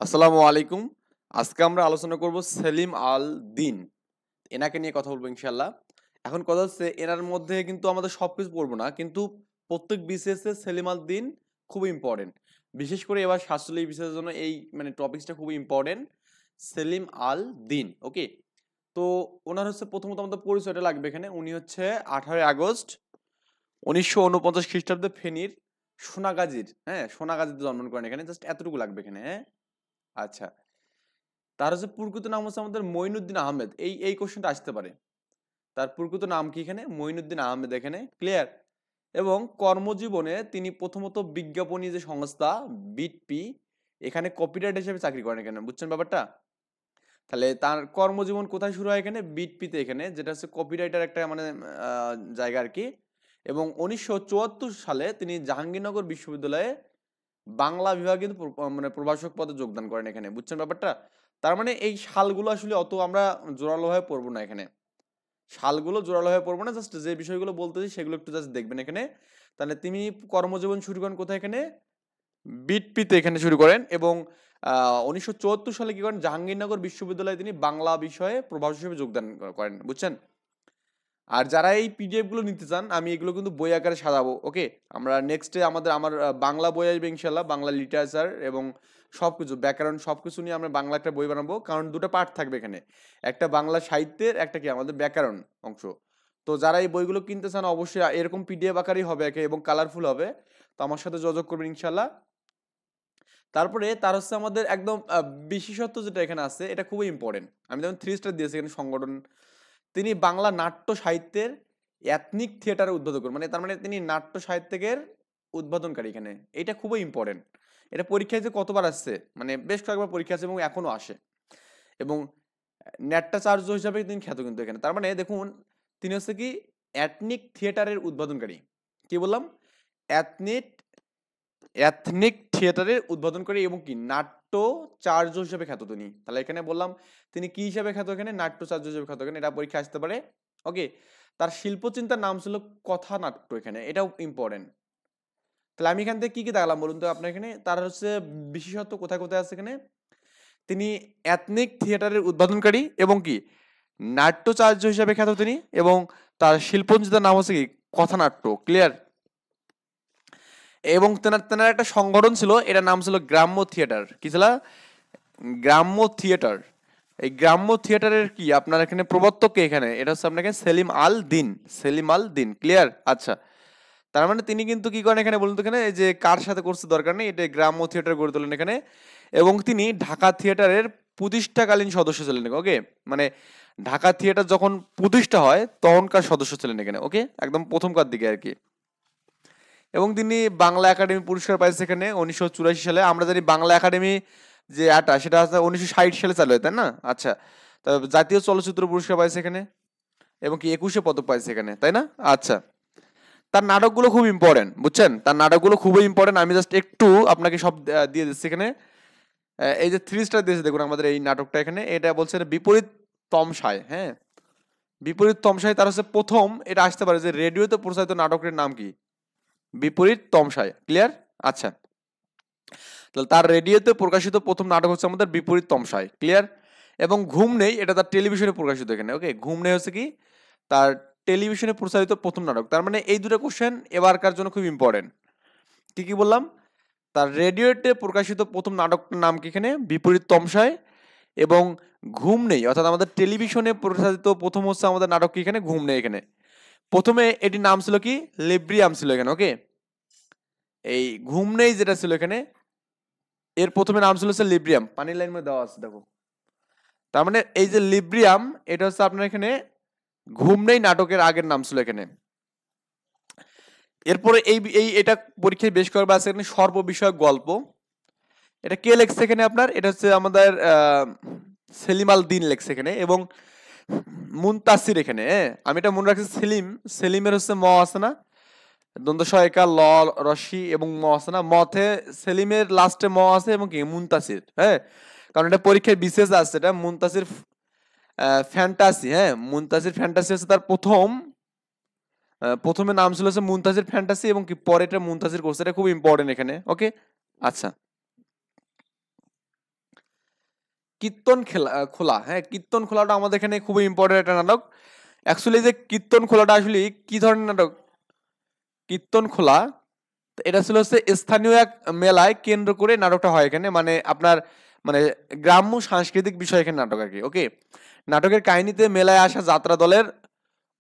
আসসালামু আলাইকুম। আজকে আমরা আলোচনা করব সেলিম আল দ্বীন। এনাকে নিয়ে কথা বলবো ইনশাআল্লাহ। এখন কথা হচ্ছে এনার মধ্যে কিন্তু আমাদের সবকিছু পড়বো না। কিন্তু প্রত্যেক বিসিএস এ সেলিম আল দ্বীন খুবই ইম্পোর্টেন্ট। বিশেষ করে এবার সাতচল্লিশ বিসিএস এর জন্য এই টপিকসটা খুবই ইম্পোর্টেন্ট। সেলিম আল দ্বীন। ওকে? তো ওনার হচ্ছে প্রথমত আমাদের পরিচয়টা লাগবে এখানে। উনি হচ্ছে 18 আগস্ট 1949 খ্রিস্টাব্দে ফেনীর সোনাগাজীর, হ্যাঁ? সোনাগাজীতে জন্মগ্রহণ করেন এখানে। জাস্ট এতটুকু লাগবে এখানে, হ্যাঁ? আচ্ছা। তার হচ্ছে প্রকৃত নাম হচ্ছে আমাদের মঈনুদ্দিন আহমেদ। এই কোশ্চেনটা আসতে পারে। তার প্রকৃত নাম কি এখানে? মঈনুদ্দিন আহমেদ এখানে। ক্লিয়ার? এবং কর্মজীবনে তিনি প্রথমত বিজ্ঞাপনী যে সংস্থা বিটপি এখানে কপিরাইট হিসেবে চাকরি করেন এখানে। বুঝছেন ব্যাপারটা? তাহলে তার কর্মজীবন কোথায় শুরু হয় এখানে? বিটপিতে এখানে, যেটা হচ্ছে কপিরাইটার একটা জায়গা আরকি। এবং 1974 সালে তিনি জাহাঙ্গীরনগর বিশ্ববিদ্যালয়ে বাংলা বিভাগে কিন্তু প্রভাষক পদে যোগদান করেন এখানে। বুঝছেন ব্যাপারটা? তার মানে এই সালগুলো আসলে অত আমরা জোরালোভাবে পড়বো না এখানে। সালগুলো জোরালোভাবে পড়বো না। জাস্ট যে বিষয়গুলো বলতেছি সেগুলো একটু জাস্ট দেখবেন এখানে। তাহলে তিনি কর্মজীবন শুরু করেন কোথায় এখানে? বিটপিতে এখানে শুরু করেন এবং 1974 সালে কি করেন? জাহাঙ্গীরনগর বিশ্ববিদ্যালয়ে তিনি বাংলা বিষয়ে প্রভাষক হিসেবে যোগদান করেন। বুঝছেন? আর যারা এই পিডিএফ গুলো নিতে চান আমি এগুলো কিন্তু বই আকারে সাজাবো। ওকে? আমরা নেক্সটে আমার বাংলা বই আসবে ইনশাল্লাহ, বাংলা লিটারেচার এবং সবকিছু ব্যাকরণ সবকিছু নিয়ে আমরা বাংলা একটা বই বানাবো, কারণ দুটো পার্ট থাকবে এখানে। একটা বাংলা সাহিত্যের, একটা কি আমাদের ব্যাকরণ অংশ। তো যারা এই বইগুলো কিনতে চান অবশ্যই এরকম পিডিএফ আকারেই হবে একে এবং কালারফুল হবে। তো আমার সাথে যোগাযোগ করবেন ইনশাল্লাহ। তারপরে তার হচ্ছে আমাদের একদম বিশেষত্ব যেটা এখানে আছে এটা খুবই ইম্পর্টেন্ট। আমি যেমন 3 স্টার দিয়েছি এখানে সংগঠন। তিনি বাংলা নাট্য সাহিত্যের এথনিক থিয়েটারের উদ্বোধক, মানে তার মানে তিনি নাট্য সাহিত্যের উদ্বোধনকারী এখানে। এটা খুবই ইম্পর্টেন্ট। এটা পরীক্ষায় যে কতবার আসছে, মানে বেশ কয়েকবার পরীক্ষা আছে এবং এখনো আসে। এবং ন্যাট্টাচার্য হিসাবে তিনি খ্যাত কিন্তু এখানে। তার মানে দেখুন তিনি হচ্ছে কি এথনিক থিয়েটারের উদ্বোধনকারী। কি বললাম? এথনিক এথনিক থিয়েটারের উদ্বোধন করে এবং কি নাট্যচার্য হিসেবে খ্যাত তিনি। তাহলে এখানে বললাম তিনি কি হিসেবে খ্যাত? এখানে নাট্যচার্য হিসেবে খ্যাত এখানে। এটা পরীক্ষা আসতে পারে। ওকে? তার শিল্পচিন্তার নাম ছিল কথা নাট্য এখানে। এটাও ইম্পর্টেন্ট। তাহলে আমি এখান থেকে কি কি দেখলাম বলুন তো আপনার এখানে? তার হচ্ছে বিশেষত্ব কোথায় কোথায় আছে এখানে? তিনি এথনিক থিয়েটারের উদ্বোধনকারী এবং কি নাট্যচার্য হিসেবে খ্যাত তিনি, এবং তার শিল্পচিন্তার নাম হচ্ছে কি কথানাট্য। ক্লিয়ার? এবং তেনার তেনার একটা সংগঠন ছিল, এটার নাম ছিল গ্রাম্য থিয়েটার। কি ছিল? গ্রাম্য থিয়েটার। এই গ্রাম্য থিয়েটারের কি আপনার এখানে প্রবর্তক কে এখানে? এটা হচ্ছে আপনাকে সেলিম আল দ্বীন। সেলিম আল দ্বীন। ক্লিয়ার? আচ্ছা। তার মানে তিনি কিন্তু কি করেন এখানে বলুন তো এখানে? এই যে কার সাথে করছে দরকার নেই, এটা গ্রাম্য থিয়েটার গড়ে তোলেন এখানে। এবং তিনি ঢাকা থিয়েটারের প্রতিষ্ঠাকালীন সদস্য ছিলেন। ওকে? মানে ঢাকা থিয়েটার যখন প্রতিষ্ঠা হয় তখনকার সদস্য ছিলেন এখানে। ওকে? একদম প্রথমকার দিকে আর কি। এবং তিনি বাংলা একাডেমি পুরস্কার পাইছে এখানে 1984 সালে। আমরা জানি বাংলা একাডেমি যে আটা সেটা হচ্ছে 1960 সালে চালু হয়, তাই না? আচ্ছা। তো জাতীয় চলচ্চিত্র পুরস্কার পাইছে এখানে এবং কি 21 পদক পাইছে এখানে, তাই না? আচ্ছা। তার নাটকগুলো খুব ইম্পর্টেন্ট, বুঝছেন? তার নাটকগুলো খুবই ইম্পর্টেন্ট। আমি জাস্ট একটু আপনাকে সব দিয়ে দিচ্ছি এখানে। এই যে 3 স্টার দিয়েছে দেখুন আমাদের এই নাটকটা এখানে। এটা বলছে বিপরীত তমসায়, হ্যাঁ? বিপরীত তমসায় তার হচ্ছে প্রথম এটা আসতে পারে যে রেডিওতে প্রচারিত নাটকের নাম কি? বিপরীত তমসায়। ক্লিয়ার? আচ্ছা। তাহলে তার রেডিওতে প্রকাশিত প্রথম নাটক হচ্ছে আমাদের বিপরীত তমসায়। ক্লিয়ার? এবং ঘুম নেই এটা তার টেলিভিশনে প্রকাশিত এখানে। ওকে? ঘুম নেই হচ্ছে কি তার টেলিভিশনে প্রচারিত প্রথম নাটক। তার মানে এই দুটো কোশ্চেন এবারকার জন্য খুব ইম্পর্টেন্ট। কি কি বললাম? তার রেডিওতে প্রকাশিত প্রথম নাটকটার নাম কি এখানে? বিপরীত তমসায়। এবং ঘুম নেই অর্থাৎ আমাদের টেলিভিশনে প্রচারিত প্রথম হচ্ছে আমাদের নাটক কি এখানে? ঘুম নেই এখানে। প্রথমে এটির নাম ছিল কি? লিব্রিয়াম ছিল এখানে। ওকে? এই ঘুম নেই যেটা ছিল এখানে এর প্রথমে নাম ছিল হচ্ছে লিব্রিয়াম। পানির লাইন মধ্যে দেওয়া আছে দেখো। তার মানে এই যে লিব্রিয়াম এটা হচ্ছে আপনার এখানে ঘুম নেই নাটকের আগের নাম ছিল এখানে। এরপরে এটা পরীক্ষায় বেশ কয়েকবার আছে এখানে সর্ববিষয়ক গল্প। এটা কে লেখছে এখানে আপনার? এটা হচ্ছে আমাদের সেলিম আল দ্বীন লেখছে এখানে। এবং মুনতাসির এখানে, হ্যাঁ? আমি এটা মনে রাখছি সেলিমের হচ্ছে ম আছে না? দ্বন্দ্ব সহায়িকা ল রস্যি এবং ম আছে না? মতে সেলিমের লাস্টে ম আছে এবং কি মুনতাসির, হ্যাঁ? কারণ এটা পরীক্ষায় বিশেষ আসছে এটা মুনতাসির ফ্যান্টাসি, হ্যাঁ? মুনতাসির ফ্যান্টাসি হচ্ছে তার প্রথমে নাম ছিল হচ্ছে মুনতাসির ফ্যান্টাসি এবং কি পরে এটা মুনতাসির করছে। এটা খুব ইম্পর্টেন্ট এখানে। ওকে? আচ্ছা। কীর্তন খোলা, হ্যাঁ কীর্তন খোলাটা আমাদের এখানে খুবই ইম্পর্টেন্ট একটা নাটক। অ্যাকচুয়ালি যে কীর্তন খোলাটা আসলে কি ধরনের নাটক? কীর্তন খোলা তো এটা ছিল হচ্ছে স্থানীয় এক মেলায় কেন্দ্র করে নাটকটা হয় এখানে, মানে আপনার মানে গ্রাম্য সাংস্কৃতিক বিষয় এখানে নাটক আর কি। ওকে, নাটকের কাহিনীতে মেলায় আসা যাত্রা দলের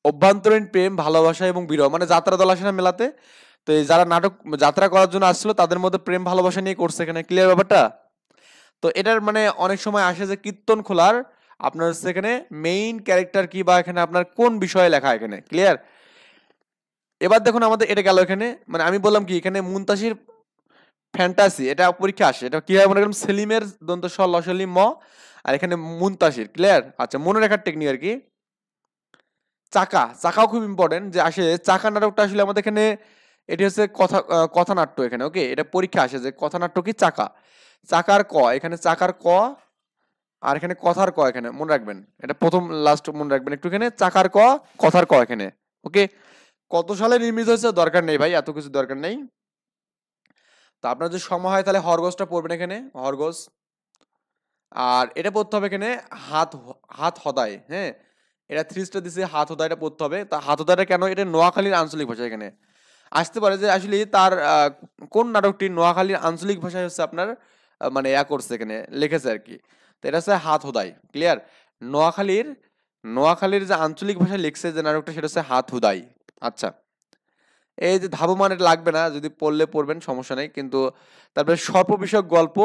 অভ্যন্তরীণ প্রেম, ভালোবাসা এবং বিরহ, মানে যাত্রা দল আসে না মেলাতে, তো এই যারা নাটক যাত্রা করার জন্য আসছিল তাদের মধ্যে প্রেম ভালোবাসা নিয়ে করছে এখানে। ক্লিয়ার ব্যাপারটা? তো এটার মানে অনেক সময় আসে যে কীর্তন খোলার আপনার হচ্ছে এখানে মেইন ক্যারেক্টার কি বা এখানে আপনার কোন বিষয়ে লেখা এখানে। ক্লিয়ার? এবার দেখুন আমাদের এটা গেল এখানে, মানে আমি বললাম কি এখানে মুনতাসির ফ্যান্টাসি, এটা পরীক্ষা আসে, এটা কি হয় মনে করেন সেলিমের দন্ত স লসলি ম, আর এখানে মুনতাসির। ক্লিয়ার? আচ্ছা, মনে রাখার টেকনিক আর কি। চাকা, চাকাও খুব ইম্পর্টেন্ট যে আসে চাকা নাটকটা আসলে আমাদের এখানে এটি হচ্ছে কথানাট্য এখানে। ওকে, এটা পরীক্ষা আসে যে কথানাট্য কি চাকা, চাকার ক এখানে, চাকার ক আর এখানে কথার ক এখানে মনে রাখবেন, এটা প্রথম লাস্ট মনে রাখবেন একটু, এখানে চাকার ক কথার ক এখানে। ওকে, কত সালে নির্মিত হয়েছে দরকার নেই ভাই, এত কিছু দরকার নেই। তো আপনার যদি সময় হয় তাহলে হরগোসটা পড়বেন এখানে, হরগোস। আর এটা পড়তে হবে এখানে হাত, হাত হদায়, হ্যাঁ এটা 3 স্টার দিছে, হাত হদায়টা পড়তে হবে। তা হাত হদায়টা কেন? এটা নোয়াখালীর আঞ্চলিক ভাষা এখানে আসতে পারে যে আসলে তার কোন নাটকটি নোয়াখালীর আঞ্চলিক ভাষায় হচ্ছে আপনার মানে করছে এখানে লিখেছে আর কি। তো এটা হচ্ছে হাত হুদাই। ক্লিয়ার? নোয়াখালীর নোয়াখালীর যে আঞ্চলিক ভাষায় লিখছে যে নাটকটা সেটা হচ্ছে হাত হুদাই। আচ্ছা, এই যে ধাবমান এটা লাগবে না, যদি পড়লে পড়বেন সমস্যা নেই, কিন্তু তারপরে স্বল্প বিষয়ক গল্প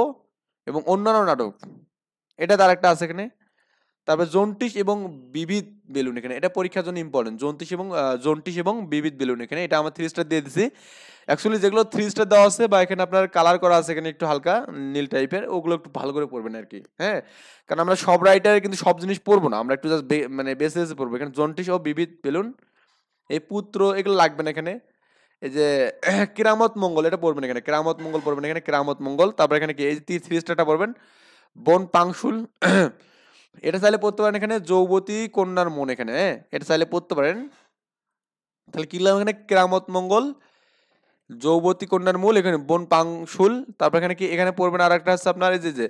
এবং অন্যান্য নাটক, এটা তার একটা আছে এখানে। তারপরে জন্টিস এবং বিবিধ বেলুন এখানে, এটা পরীক্ষার জন্য ইম্পর্টেন্ট। জন্টিস এবং বিবিধ বেলুন এখানে, এটা আমার 3 স্টার দিয়ে দিছি। অ্যাকচুয়ালি যেগুলো 3 স্টার দেওয়া আছে বা এখানে আপনার কালার করা আছে এখানে একটু হালকা নীল টাইপের, ওগুলো একটু ভালো করে পড়বেন আর কি। হ্যাঁ, কারণ আমরা সব রাইটারে কিন্তু সব জিনিস পড়বো না, আমরা একটু জাস্ট মানে বেসে বেসে পড়বো। এখানে জন্টিস ও বিবিধ বেলুন, এই পুত্র, এগুলো লাগবে না এখানে। এই যে কেরামত মঙ্গল, এটা পড়বেন এখানে, কেরামত মঙ্গল পড়বেন এখানে, কেরামত মঙ্গল। তারপর এখানে কি এই 3 স্টারটা পড়বেন, বন পাংশুল এটা চাইলে পড়তে পারেন এখানে, যৌবতী কন্যার মন এখানে, হ্যাঁ এটা চাইলে পড়তে পারেন। তাহলে কি লিখলাম এখানে, কেরামত মঙ্গল, যৌবতী কন্যার মূল এখানে, বন পাংশুল। তারপর এখানে কি এখানে পড়বেন আর একটা হচ্ছে আপনার এই যে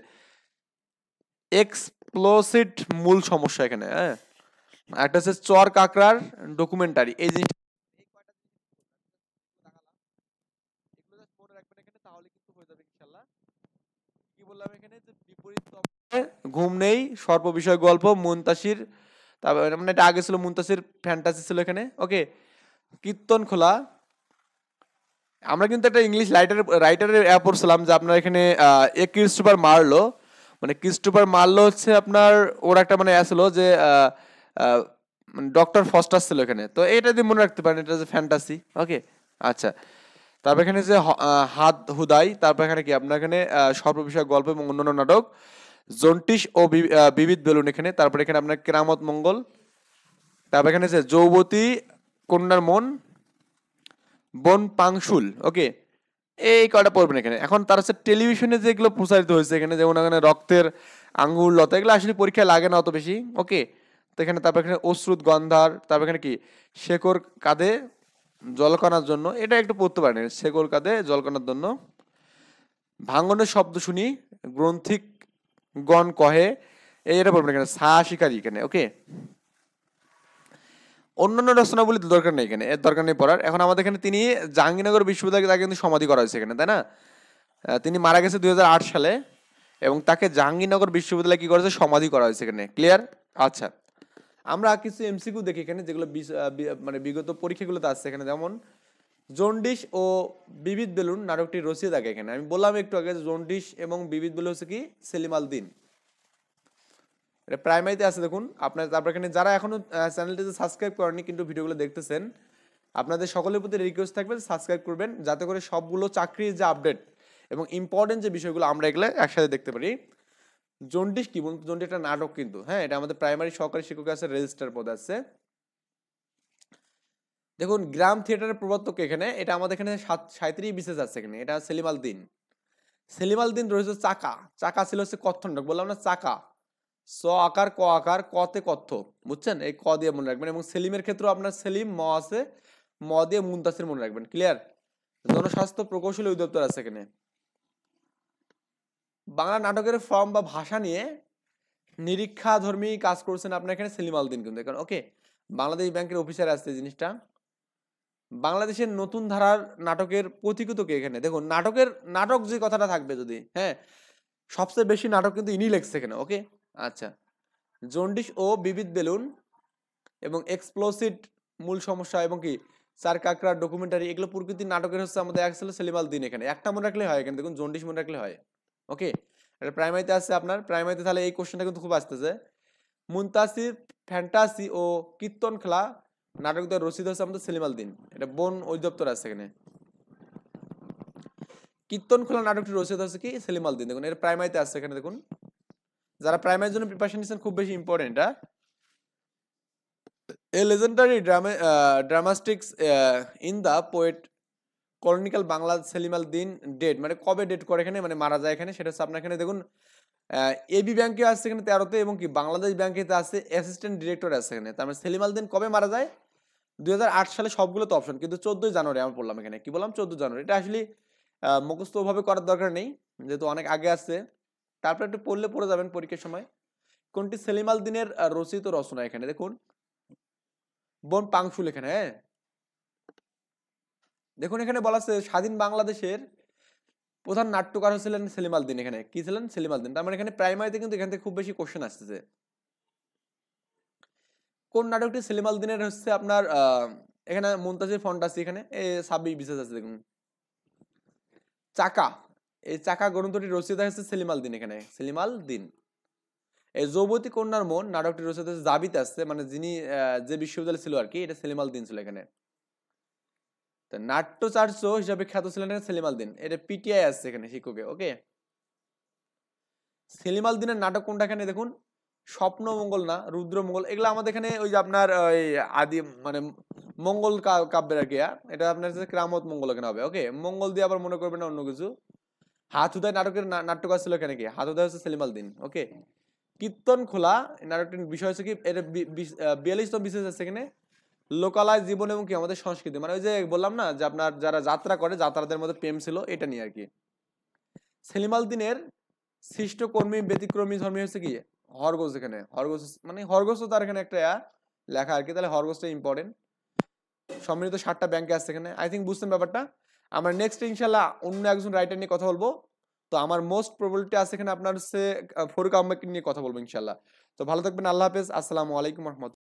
এক্সপ্লোসিড মূল সমস্যা এখানে, হ্যাঁ একটা হচ্ছে চর কাকড়ার ডকুমেন্টারি, এই জিনিস মনে রাখবেন এখানে, তাহলে কিন্তু হয়ে যাবে ইনশাআল্লাহ। কি বললাম এখানে, যে বিপরীত ঘুম নেই, সর্প বিষয় গল্প, মুনতাসির, তারপর মানে এটা আগে ছিল মুনতাসির ফ্যান্টাসি ছিল এখানে। ওকে, কীর্তন খোলা। আমরা কিন্তু একটা ইংলিশ রাইটারের অ্যাপ পড়ছিলাম যে আপনার এখানে ক্রিস্টোফার মার্লো, মানে ক্রিস্টোফার মার্লো হচ্ছে আপনার ওর একটা মানে ছিল যে মানে ডক্টর ফস্টার ছিল এখানে। তো এটা দিয়ে মনে রাখতে পারেন, এটা যে ফ্যান্টাসি। ওকে, আচ্ছা, তারপর এখানে যে হাত হুদাই, তারপর এখানে কি আপনার এখানে সর্ববিষয়ক গল্প এবং অন্যান্য নাটক, জন্টিস ও বিবিধ বেলুন এখানে। তারপর এখানে আপনার কেরামত মঙ্গল, তারপর এখানে যে যৌবতী কন্যার মন, বন পাংশুল। ওকে, এই কয়টা পড়বেন এখানে। এখন তার হচ্ছে টেলিভিশনে যেগুলো প্রচারিত হয়েছে এখানে, যেমন এখানে রক্তের আঙ্গুর লতা, এগুলো আসলে পরীক্ষায় লাগে না অত বেশি। ওকে, তো এখানে তারপর এখানে অশ্রুত গন্ধার, তারপর এখানে কি শেকর কাঁধে জলকণার জন্য, এটা একটু পড়তে পারেন, শেকর কাঁধে জলকণার জন্য। ভাঙনের শব্দ শুনি, গ্রন্থিক গণ কহে, এটা পড়বেন এখানে, সা শিকারী এখানে। ওকে, অন্যান্য রচনাবলী তো দরকার নেই এখানে, এর দরকার নেই পড়ার। এখন আমাদের এখানে তিনি জাহাঙ্গীরনগর বিশ্ববিদ্যালয়ে তাকে কিন্তু সমাধি করা হয়েছে এখানে, তাই না? তিনি মারা গেছে 2008 সালে এবং তাকে জাহাঙ্গীরনগর বিশ্ববিদ্যালয়ে কি করেছে, সমাধি করা হয়েছে এখানে। ক্লিয়ার? আচ্ছা, আমরা কিছু এমসিকিউ দেখি এখানে, যেগুলো মানে বিগত পরীক্ষাগুলোতে আসছে এখানে। যেমন জন্ডিস ও বিবিধ বেলুন নাটকটি রচিত থাকে এখানে, আমি বললাম একটু আগে জন্ডিস এবং বিবিধ বেলুন হচ্ছে কি সেলিম আল দিন, এটা প্রাইমারিতে আছে দেখুন আপনার। তারপর এখানে যারা এখনো চ্যানেলটিতে সাবস্ক্রাইব করেননি কিন্তু ভিডিওগুলো দেখতেছেন, আপনাদের সকলের প্রতি রিকোয়েস্ট থাকবে সাবস্ক্রাইব করবেন, যাতে করে সবগুলো চাকরির যে আপডেট এবং ইম্পর্টেন্ট যে বিষয়গুলো আমরা এগুলো একসাথে দেখতে পারি। জন্ডিস কি বলুন? জন্ডিস একটা নাটক কিন্তু, হ্যাঁ এটা আমাদের প্রাইমারি সহকারী শিক্ষক আছে, রেজিস্টার পদ আছে। দেখুন গ্রাম থিয়েটারের প্রবর্তক এখানে, এটা আমাদের এখানে 37 বিশেষ আছে এখানে, এটা সেলিম আল দিন। সেলিম আল দিন রয়েছে চাকা, চাকা ছিল হচ্ছে কথ্য নাটক, বললাম না চাকা, স আকার ক আকার, কতে কথ্য, বুঝছেন? এই ক দিয়ে মনে রাখবেন। এবং সেলিমের ক্ষেত্রে আপনার সেলিম ম আছে, ম দিয়ে মুনতাসির মনে রাখবেন। ক্লিয়ার? জনস্বাস্থ্য প্রকৌশলী অধিদপ্তর আছে এখানে। বাংলা নাটকের ফর্ম বা ভাষা নিয়ে নিরীক্ষাধর্মী কাজ করছেন আপনার এখানে সেলিম আল দিন কিন্তু এখানে ওকে। বাংলাদেশ ব্যাংকের অফিসার আসছে এই জিনিসটা। বাংলাদেশের নতুন ধারার নাটকের পথিকৃৎ কে এখানে দেখুন নাটক যে কথাটা থাকবে যদি হ্যাঁ সবচেয়ে বেশি নাটক কিন্তু ইনি লেখছে এখানে ওকে। আচ্ছা, জন্ডিস ও বিবিধ বেলুন এবং এক্সপ্লোসিভ মূল সমস্যা এবং কি চার কাকড়া ডকুমেন্টারি এগুলো প্রকৃতির নাটকের হচ্ছে আমাদের আসলে সেলিম আল দিন এখানে একটা মনে রাখলে হয় এখানে দেখুন জন্ডিস মনে রাখলে হয় ওকে। এটা প্রাইমারিতে আছে আপনার প্রাইমারিতে তাহলে এই কোশ্চেনটা কিন্তু খুব আসতেছে। মুনতাসির ফ্যান্টাসি ও কীর্তন খেলা নাটক দ্বারা রচিত হচ্ছে আমাদের সেলিম আল দিন, এটা বন অধিদপ্তর আছে এখানে। কীর্তন খোলা নাটকটি রচিত হচ্ছে কি সেলিম আল দিন, দেখুন এটা প্রাইমারিতে আছে এখানে দেখুন। যারা প্রাইমারির জন্য প্রিপারেশন নিচ্ছেন খুব বেশি important. A legendary dramatists in the poet কলনিক্যাল বাংলা সেলিম আল দিন ডেট মানে কবে ডেট করে এখানে মানে মারা যায় এখানে সেটা হচ্ছে আপনার এখানে দেখুন এবি ব্যাংকে আছে এখানে 13তে এবং কি বাংলাদেশ ব্যাংকেতে আছে অ্যাসিস্ট্যান্ট ডিরেক্টর আছে এখানে। তার মানে সেলিম আল দিন কবে মারা যায় 2008 সালে, সবগুলো তো অপশন কিন্তু 14 জানুয়ারি আমি বললাম এখানে কি বললাম 14 জানুয়ারি। এটা আসলে মুখস্থ ভাবে করার দরকার নেই যেহেতু অনেক আগে আছে, তারপর একটু পড়লে পড়ে যাবেন পরীক্ষার সময়। কোনটি সেলিম আল দিনের রচিত রচনা এখানে দেখুন বন পাংশুল এখানে হ্যাঁ। দেখুন এখানে বলা আছে স্বাধীন বাংলাদেশের প্রধান নাট্যকার ছিলেন সেলিম আল দিন, এখানে কি ছিলেন সেলিম আল দিন। তার মানে এখানে প্রাইমারিতে কিন্তু এখান থেকে খুব বেশি কোশ্চেন আসতেছে। কোন নাটকটি সেলিম আল দিনের হচ্ছে আপনার এখানে মুনতাসির ফন্টাসি এখানে সাবি বিশেষ আছে দেখুন। চাকা, এই চাকা গ্রন্থটি রচিত হচ্ছে সেলিম আল দিন এখানে সেলিম আল দিন। এই যৌবতী কন্যার মন নাটকটি রচিত হচ্ছে জাবিত আছে মানে যিনি যে বিশ্ববিদ্যালয় ছিল আর কি এটা সেলিম আল দিন ছিল এখানে। নাট্যচার্য হিসাবে খ্যাত ছিলেন সেলিম আল দিন, এটা পিটিআই আছে এখানে শিক্ষকে ওকে। সেলিম আল দিনের নাটক কোনটা এখানে দেখুন স্বপ্ন মঙ্গল না রুদ্র মঙ্গল, এগুলো আমাদের এখানে ওই যে আপনার ওই আদি মানে মঙ্গল কাব্যের আর কি, এটা আপনার ক্রামত মঙ্গল এখানে হবে ওকে। মঙ্গল দিয়ে আবার মনে করবেন না অন্য কিছু। হাতুদাই নাটকের নাট্যকার ছিল এখানে কি হাতুদাই হচ্ছে সেলিম আল দিন ওকে। কীর্তন খোলা নাটকটির বিষয় হচ্ছে কি এটা 42তম বিশেষ আছে এখানে লোকালয় জীবন এবং কি আমাদের সংস্কৃতি মানে ওই যে বললাম না যে আপনার যারা যাত্রা করে যাত্রাদের মধ্যে প্রেম ছিল এটা নিয়ে আর কি। সেলিম আল দিনের সৃষ্ট কর্মী ব্যতিক্রমী ধর্মী হচ্ছে কি হরগোজ এখানে হরগোজ মানে হরগোজ তো তার এখানে একটা লেখা আর কি, তাহলে হরগোজটা ইম্পর্টেন্ট। সম্মিলিত 7টা ব্যাংকে আছে এখানে আই থিঙ্ক বুঝছেন ব্যাপারটা। আমরা নেক্সট ইনশাল্লাহ অন্য একজন রাইটার নিয়ে কথা বলবো। তো আমার মোস্ট প্রবাবিলিটি আছে এখানে আপনার হচ্ছে ফরুক আহমেদ নিয়ে কথা বলবো ইনশাল্লাহ। তো ভালো থাকবেন, আল্লাহ হাফেজ, আসসালামু আলাইকুম রহমতুল্লাহ।